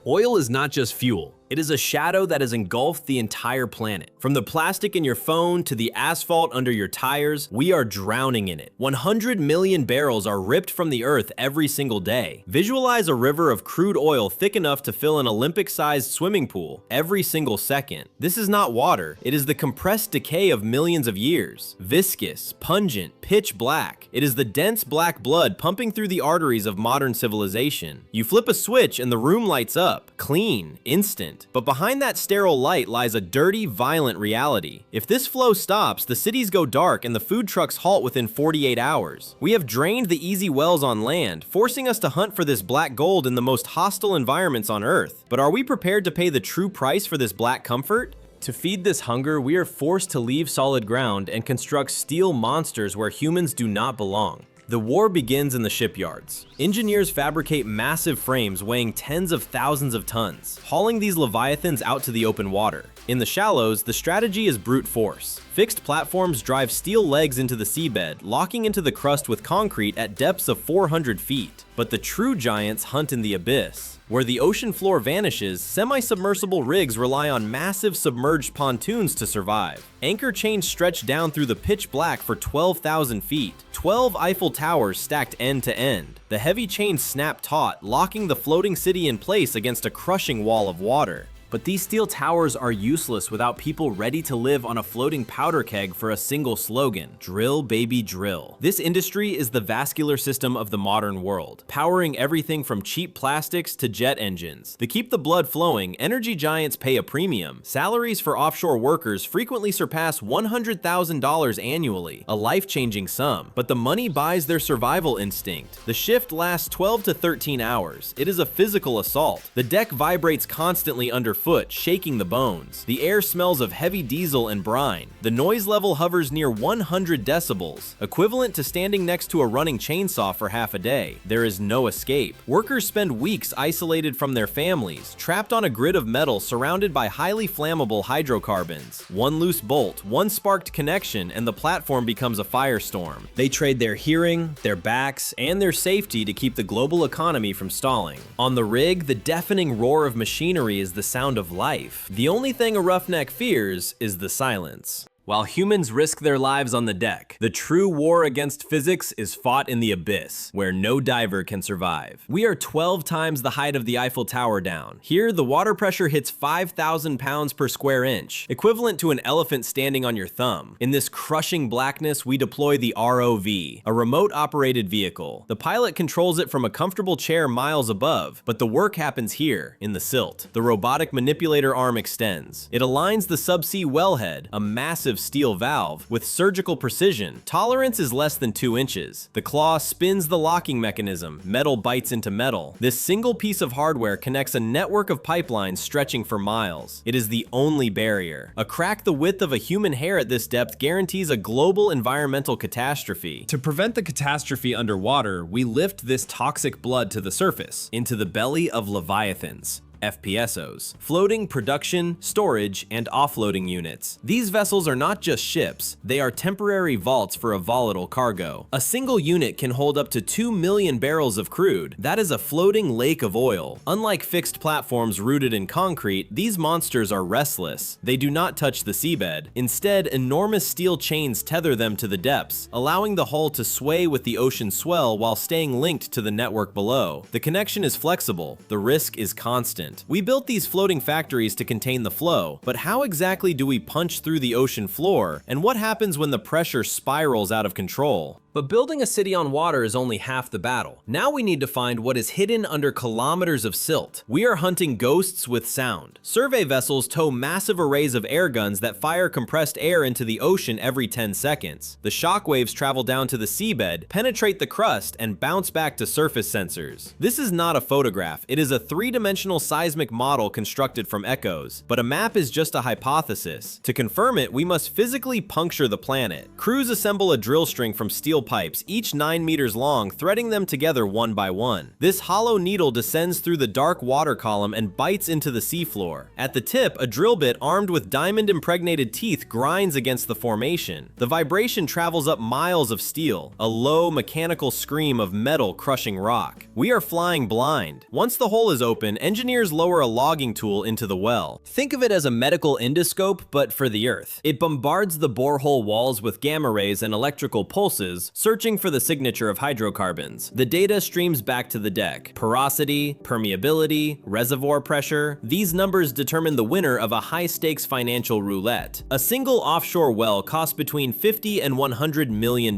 Oil is not just fuel. It is a shadow that has engulfed the entire planet. From the plastic in your phone to the asphalt under your tires, we are drowning in it. 100 million barrels are ripped from the earth every single day. Visualize a river of crude oil thick enough to fill an Olympic-sized swimming pool every single second. This is not water. It is the compressed decay of millions of years. Viscous, pungent, pitch black. It is the dense black blood pumping through the arteries of modern civilization. You flip a switch and the room lights up. Clean, instant. But behind that sterile light lies a dirty, violent reality. If this flow stops, the cities go dark and the food trucks halt within 48 hours. We have drained the easy wells on land, forcing us to hunt for this black gold in the most hostile environments on Earth. But are we prepared to pay the true price for this black comfort? To feed this hunger, we are forced to leave solid ground and construct steel monsters where humans do not belong. The war begins in the shipyards. Engineers fabricate massive frames weighing tens of thousands of tons, hauling these leviathans out to the open water. In the shallows, the strategy is brute force. Fixed platforms drive steel legs into the seabed, locking into the crust with concrete at depths of 400 feet. But the true giants hunt in the abyss. Where the ocean floor vanishes, semi-submersible rigs rely on massive submerged pontoons to survive. Anchor chains stretch down through the pitch black for 12,000 feet. 12 Eiffel Towers stacked end to end. The heavy chains snap taut, locking the floating city in place against a crushing wall of water. But these steel towers are useless without people ready to live on a floating powder keg for a single slogan: drill, baby, drill. This industry is the vascular system of the modern world, powering everything from cheap plastics to jet engines. To keep the blood flowing, energy giants pay a premium. Salaries for offshore workers frequently surpass $100,000 annually, a life-changing sum. But the money buys their survival instinct. The shift lasts 12 to 13 hours. It is a physical assault. The deck vibrates constantly underfoot, shaking the bones. The air smells of heavy diesel and brine. The noise level hovers near 100 decibels, equivalent to standing next to a running chainsaw for half a day. There is no escape. Workers spend weeks isolated from their families, trapped on a grid of metal surrounded by highly flammable hydrocarbons. One loose bolt, one sparked connection, and the platform becomes a firestorm. They trade their hearing, their backs, and their safety to keep the global economy from stalling. On the rig, the deafening roar of machinery is the sound of life. The only thing a roughneck fears is the silence. While humans risk their lives on the deck, the true war against physics is fought in the abyss, where no diver can survive. We are 12 times the height of the Eiffel Tower down. Here, the water pressure hits 5,000 pounds per square inch, equivalent to an elephant standing on your thumb. In this crushing blackness, we deploy the ROV, a remote-operated vehicle. The pilot controls it from a comfortable chair miles above, but the work happens here, in the silt. The robotic manipulator arm extends. It aligns the subsea wellhead, a massive steel valve, with surgical precision. Tolerance is less than 2 inches. The claw spins the locking mechanism. Metal bites into metal. This single piece of hardware connects a network of pipelines stretching for miles. It is the only barrier. A crack the width of a human hair at this depth guarantees a global environmental catastrophe. To prevent the catastrophe underwater, we lift this toxic blood to the surface, into the belly of leviathans. FPSOs, floating production, storage, and offloading units. These vessels are not just ships, they are temporary vaults for a volatile cargo. A single unit can hold up to 2 million barrels of crude. That is a floating lake of oil. Unlike fixed platforms rooted in concrete, these monsters are restless. They do not touch the seabed. Instead, enormous steel chains tether them to the depths, allowing the hull to sway with the ocean swell while staying linked to the network below. The connection is flexible, the risk is constant. We built these floating factories to contain the flow, but how exactly do we punch through the ocean floor, and what happens when the pressure spirals out of control? But building a city on water is only half the battle. Now we need to find what is hidden under kilometers of silt. We are hunting ghosts with sound. Survey vessels tow massive arrays of air guns that fire compressed air into the ocean every 10 seconds. The shock waves travel down to the seabed, penetrate the crust, and bounce back to surface sensors. This is not a photograph. It is a three-dimensional seismic model constructed from echoes. But a map is just a hypothesis. To confirm it, we must physically puncture the planet. Crews assemble a drill string from steel pipes, each 9 meters long, threading them together one by one. This hollow needle descends through the dark water column and bites into the seafloor. At the tip, a drill bit armed with diamond-impregnated teeth grinds against the formation. The vibration travels up miles of steel, a low, mechanical scream of metal crushing rock. We are flying blind. Once the hole is open, engineers sensors lower a logging tool into the well. Think of it as a medical endoscope, but for the Earth. It bombards the borehole walls with gamma rays and electrical pulses, searching for the signature of hydrocarbons. The data streams back to the deck. Porosity, permeability, reservoir pressure. These numbers determine the winner of a high-stakes financial roulette. A single offshore well costs between $50 and $100 million.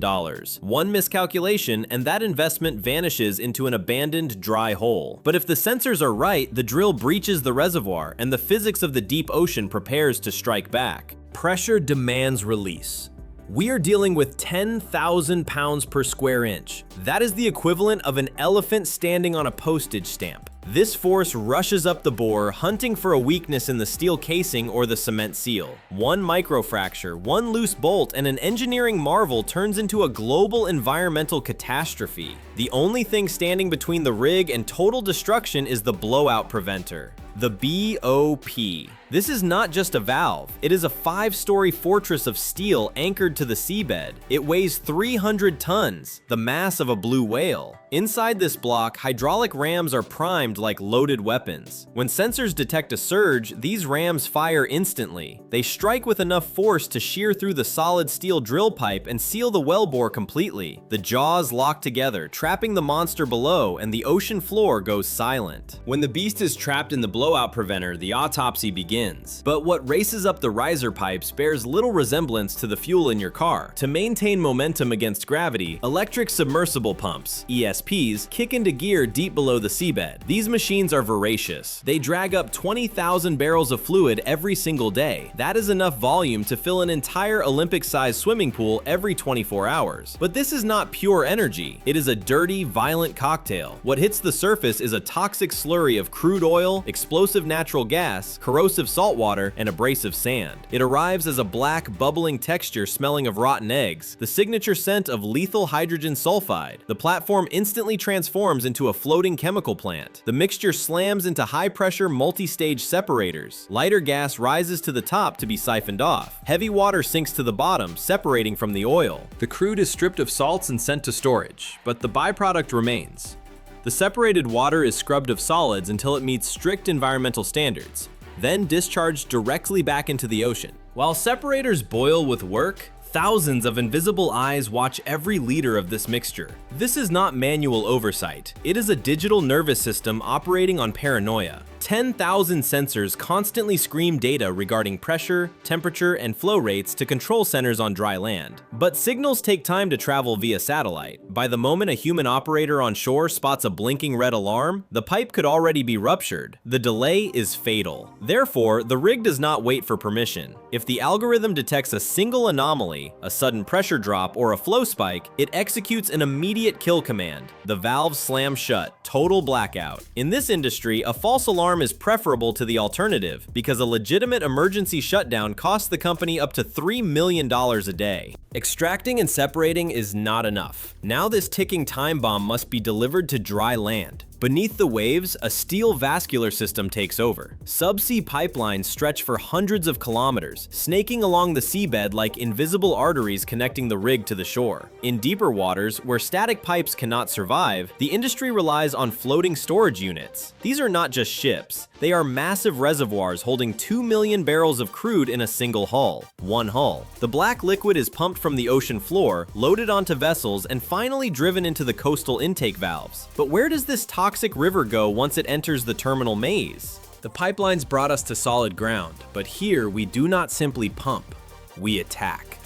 One miscalculation, and that investment vanishes into an abandoned dry hole. But if the sensors are right, the drill breaches the reservoir, and the physics of the deep ocean prepares to strike back. Pressure demands release. We are dealing with 10,000 pounds per square inch. That is the equivalent of an elephant standing on a postage stamp. This force rushes up the bore, hunting for a weakness in the steel casing or the cement seal. One microfracture, one loose bolt, and an engineering marvel turns into a global environmental catastrophe. The only thing standing between the rig and total destruction is the blowout preventer. The BOP. This is not just a valve, it is a 5-story fortress of steel anchored to the seabed. It weighs 300 tons, the mass of a blue whale. Inside this block, hydraulic rams are primed like loaded weapons. When sensors detect a surge, these rams fire instantly. They strike with enough force to shear through the solid steel drill pipe and seal the wellbore completely. The jaws lock together, trapping the monster below, and the ocean floor goes silent. When the beast is trapped in the blowout preventer, the autopsy begins. But what races up the riser pipes bears little resemblance to the fuel in your car. To maintain momentum against gravity, electric submersible pumps, ESPs, kick into gear deep below the seabed. These machines are voracious. They drag up 20,000 barrels of fluid every single day. That is enough volume to fill an entire Olympic-sized swimming pool every 24 hours. But this is not pure energy. It is a dirty, violent cocktail. What hits the surface is a toxic slurry of crude oil, explosive natural gas, corrosive salt water, and abrasive sand. It arrives as a black, bubbling texture smelling of rotten eggs, the signature scent of lethal hydrogen sulfide. The platform instantly transforms into a floating chemical plant. The mixture slams into high-pressure multi-stage separators. Lighter gas rises to the top to be siphoned off. Heavy water sinks to the bottom, separating from the oil. The crude is stripped of salts and sent to storage, but the byproduct remains. The separated water is scrubbed of solids until it meets strict environmental standards, then discharged directly back into the ocean. While separators boil with work, thousands of invisible eyes watch every liter of this mixture. This is not manual oversight. It is a digital nervous system operating on paranoia. 10,000 sensors constantly scream data regarding pressure, temperature, and flow rates to control centers on dry land. But signals take time to travel via satellite. By the moment a human operator on shore spots a blinking red alarm, the pipe could already be ruptured. The delay is fatal. Therefore, the rig does not wait for permission. If the algorithm detects a single anomaly, a sudden pressure drop, or a flow spike, it executes an immediate kill command. The valves slam shut, total blackout. In this industry, a false alarm is preferable to the alternative because a legitimate emergency shutdown costs the company up to $3 million a day. Extracting and separating is not enough. Now this ticking time bomb must be delivered to dry land. Beneath the waves, a steel vascular system takes over. Subsea pipelines stretch for hundreds of kilometers, snaking along the seabed like invisible arteries connecting the rig to the shore. In deeper waters, where static pipes cannot survive, the industry relies on floating storage units. These are not just ships. They are massive reservoirs holding 2 million barrels of crude in a single hull. One hull. The black liquid is pumped from the ocean floor, loaded onto vessels, and finally driven into the coastal intake valves. But where does this toxic river go once it enters the terminal maze? The pipelines brought us to solid ground, but here we do not simply pump, we attack.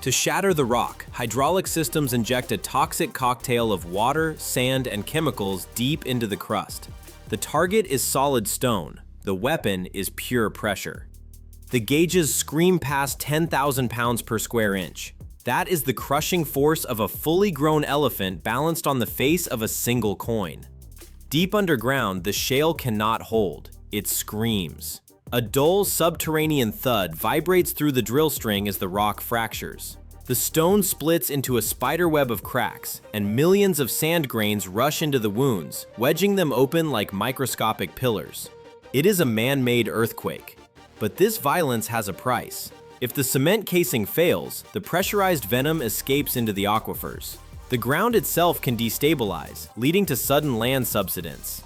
To shatter the rock, hydraulic systems inject a toxic cocktail of water, sand, and chemicals deep into the crust. The target is solid stone. The weapon is pure pressure. The gauges scream past 10,000 pounds per square inch. That is the crushing force of a fully grown elephant balanced on the face of a single coin. Deep underground, the shale cannot hold. It screams. A dull subterranean thud vibrates through the drill string as the rock fractures. The stone splits into a spiderweb of cracks, and millions of sand grains rush into the wounds, wedging them open like microscopic pillars. It is a man-made earthquake. But this violence has a price. If the cement casing fails, the pressurized venom escapes into the aquifers. The ground itself can destabilize, leading to sudden land subsidence.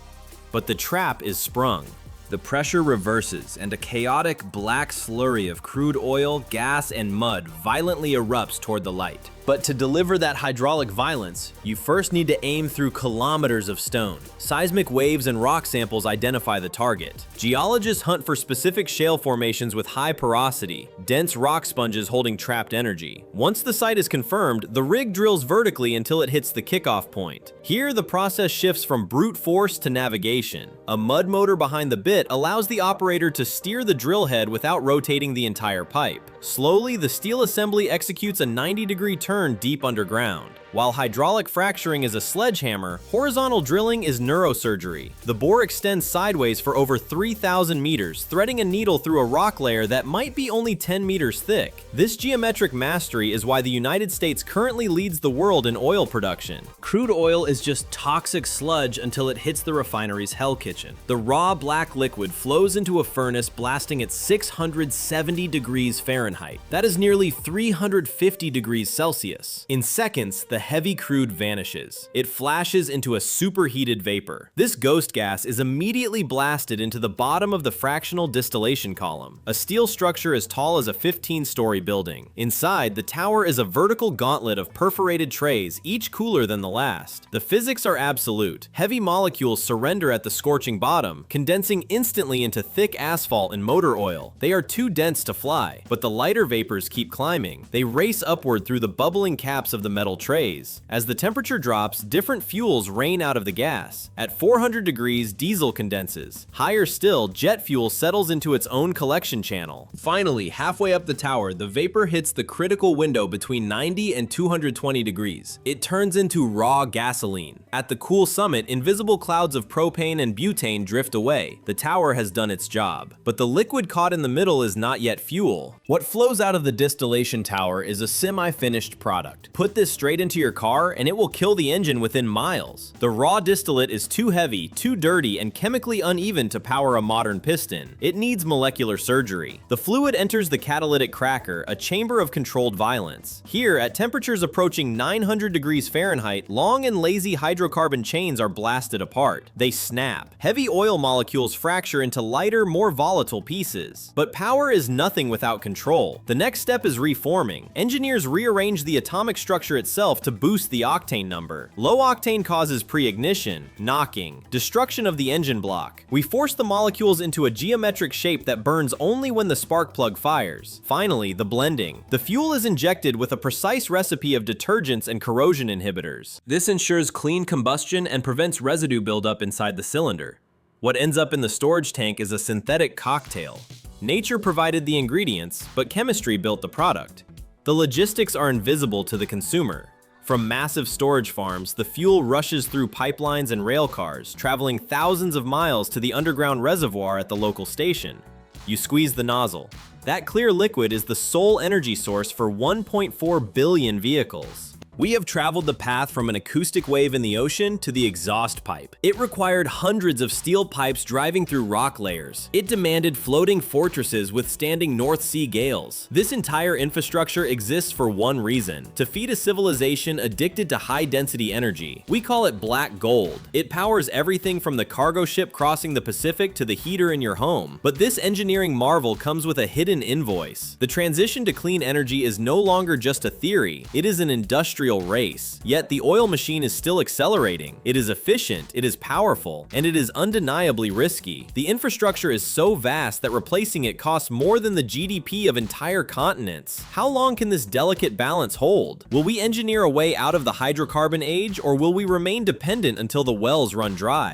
but the trap is sprung. The pressure reverses, and a chaotic black slurry of crude oil, gas, and mud violently erupts toward the light. But to deliver that hydraulic violence, you first need to aim through kilometers of stone. Seismic waves and rock samples identify the target. Geologists hunt for specific shale formations with high porosity, dense rock sponges holding trapped energy. Once the site is confirmed, the rig drills vertically until it hits the kickoff point. Here, the process shifts from brute force to navigation. A mud motor behind the bit allows the operator to steer the drill head without rotating the entire pipe. Slowly, the steel assembly executes a 90-degree turn deep underground. While hydraulic fracturing is a sledgehammer, horizontal drilling is neurosurgery. The bore extends sideways for over 3,000 meters, threading a needle through a rock layer that might be only 10 meters thick. This geometric mastery is why the United States currently leads the world in oil production. Crude oil is just toxic sludge until it hits the refinery's hell kitchen. The raw black liquid flows into a furnace blasting at 670 degrees Fahrenheit. That is nearly 350 degrees Celsius. In seconds, the heavy crude vanishes. It flashes into a superheated vapor. This ghost gas is immediately blasted into the bottom of the fractional distillation column, a steel structure as tall as a 15-story building. Inside, the tower is a vertical gauntlet of perforated trays, each cooler than the last. The physics are absolute. Heavy molecules surrender at the scorching bottom, condensing instantly into thick asphalt and motor oil. They are too dense to fly, but the lighter vapors keep climbing. They race upward through the bubbling caps of the metal trays. As the temperature drops, different fuels rain out of the gas. At 400 degrees, diesel condenses. Higher still, jet fuel settles into its own collection channel. Finally, halfway up the tower, the vapor hits the critical window between 90 and 220 degrees. It turns into raw gasoline. At the cool summit, invisible clouds of propane and butane drift away. The tower has done its job. But the liquid caught in the middle is not yet fuel. What flows out of the distillation tower is a semi-finished product. Put this straight into your car and it will kill the engine within miles. The raw distillate is too heavy, too dirty, and chemically uneven to power a modern piston. It needs molecular surgery. The fluid enters the catalytic cracker, a chamber of controlled violence. Here, at temperatures approaching 900 degrees Fahrenheit, long and lazy hydrocarbon chains are blasted apart. They snap. Heavy oil molecules fracture into lighter, more volatile pieces. But power is nothing without control. The next step is reforming. Engineers rearrange the atomic structure itself to boost the octane number. Low octane causes pre-ignition, knocking, destruction of the engine block. We force the molecules into a geometric shape that burns only when the spark plug fires. Finally, the blending. The fuel is injected with a precise recipe of detergents and corrosion inhibitors. This ensures clean combustion and prevents residue buildup inside the cylinder. What ends up in the storage tank is a synthetic cocktail. Nature provided the ingredients, but chemistry built the product. The logistics are invisible to the consumer. From massive storage farms, the fuel rushes through pipelines and rail cars, traveling thousands of miles to the underground reservoir at the local station. You squeeze the nozzle. That clear liquid is the sole energy source for 1.4 billion vehicles. We have traveled the path from an acoustic wave in the ocean to the exhaust pipe. It required hundreds of steel pipes driving through rock layers. It demanded floating fortresses withstanding North Sea gales. This entire infrastructure exists for one reason: to feed a civilization addicted to high-density energy. We call it black gold. It powers everything from the cargo ship crossing the Pacific to the heater in your home. But this engineering marvel comes with a hidden invoice. The transition to clean energy is no longer just a theory. It is an industrial race. Yet the oil machine is still accelerating. It is efficient, it is powerful, and it is undeniably risky. The infrastructure is so vast that replacing it costs more than the GDP of entire continents. How long can this delicate balance hold? Will we engineer a way out of the hydrocarbon age, or will we remain dependent until the wells run dry?